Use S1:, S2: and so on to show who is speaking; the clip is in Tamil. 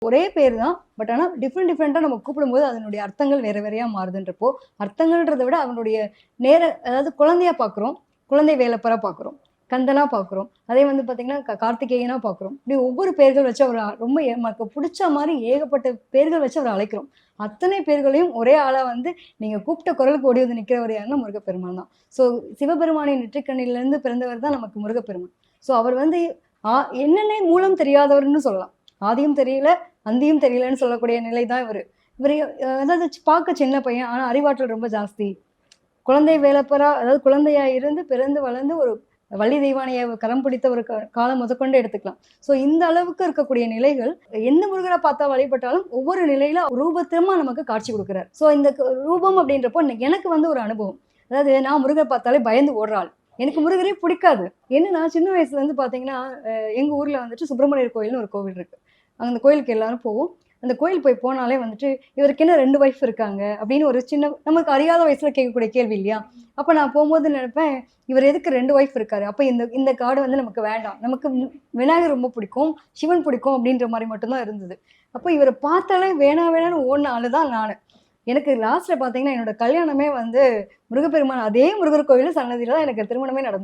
S1: ஒரே பேர் தான். பட் ஆனா டிஃப்ரெண்ட்டா நம்ம கூப்பிடும்போது அதனுடைய அர்த்தங்கள் வேற வேறையா மாறுதுன்றப்போ, அர்த்தங்கள்ன்றத விட அவனுடைய அதாவது குழந்தையா பார்க்குறோம். குழந்தை வேலப்பரா பார்க்குறோம். கந்தனா பார்க்குறோம். அதே வந்து பார்த்தீங்கன்னா, கார்த்திகேயனா பார்க்குறோம். இப்படி ஒவ்வொரு பேர்கள் வச்சு அவர ரொம்ப நமக்கு புடிச்ச மாரி ஏகப்பட்ட பேர்கள் வச்சு அவர அழைக்கிறோம். அத்தனை பேர்களையும் ஒரே ஆளா வந்து நீங்க கூப்பிட்ட குரலுக்கு ஓடி வந்து நிக்கிறவர் யாருன்னா முருகப்பெருமான் தான். ஸோ சிவபெருமானின் நெற்றிக்கண்ணிலிருந்து பிறந்தவர் தான் நமக்கு முருகப்பெருமான். ஸோ அவர் வந்து ஆ என்னன்னே மூலம் தெரியாதவர்ன்னு சொல்லலாம். ஆதியும் தெரியல, அந்தியும் தெரியலன்னு சொல்லக்கூடிய நிலை தான் இவரு. இவரு அதாவது பார்க்க சின்ன பையன். ஆனா அறிவாற்றல் ரொம்ப ஜாஸ்தி. குழந்தை வேலப்பரா அதாவது குழந்தையா இருந்து பிறந்து வளர்ந்து ஒரு வள்ளி தெய்வானைய கரம் பிடித்த ஒரு காலம் முதற்கொண்டு எடுத்துக்கலாம். ஸோ இந்த அளவுக்கு இருக்கக்கூடிய நிலைகள், எந்த முருகனை பார்த்தா வழிபட்டாலும் ஒவ்வொரு நிலையில ரூபத்தமா நமக்கு காட்சி குடுக்குறார். ஸோ இந்த ரூபம் அப்படின்றப்போ எனக்கு வந்து ஒரு அனுபவம். அதாவது நான் முருகரை பார்த்தாலே பயந்து ஓடுற ஆள். எனக்கு முருகரே பிடிக்காது. என்னன்னா சின்ன வயசுல இருந்து பார்த்தீங்கன்னா, எங்க ஊர்ல வந்துட்டு சுப்பிரமணியர் கோயில்னு ஒரு கோவில் இருக்கு. அந்த கோயிலுக்கு எல்லாரும் போவோம். அந்த கோயில் போனாலே வந்துட்டு, "இவருக்கு என்ன 2 ஒய்ஃப் இருக்காங்க?" அப்படின்னு ஒரு சின்ன நமக்கு அறியாத வயசுல கேட்கக்கூடிய கேள்வி இல்லையா? அப்ப நான் போம்போது நெனைப்பேன், "இவர் எதுக்கு 2 ஒய்ஃப் இருக்காரு? அப்ப இந்த இந்த கார்டு வந்து நமக்கு வேண்டாம். நமக்கு விநாயகர் ரொம்ப பிடிக்கும், சிவன் பிடிக்கும்." அப்படின்ற மாரி மட்டும் தான் இருந்தது. அப்ப இவர பார்த்தாலே வேணாம் வேணாம்னு ஓடுன ஆளு தான் நானு. எனக்கு லாஸ்ட்ல பார்த்தீங்கன்னா, என்னோட கல்யாணமே வந்து முருகப்பெருமான் அதே முருகர் கோயில் சன்னதியில தான் எனக்கு திருமணமே நடந்தது.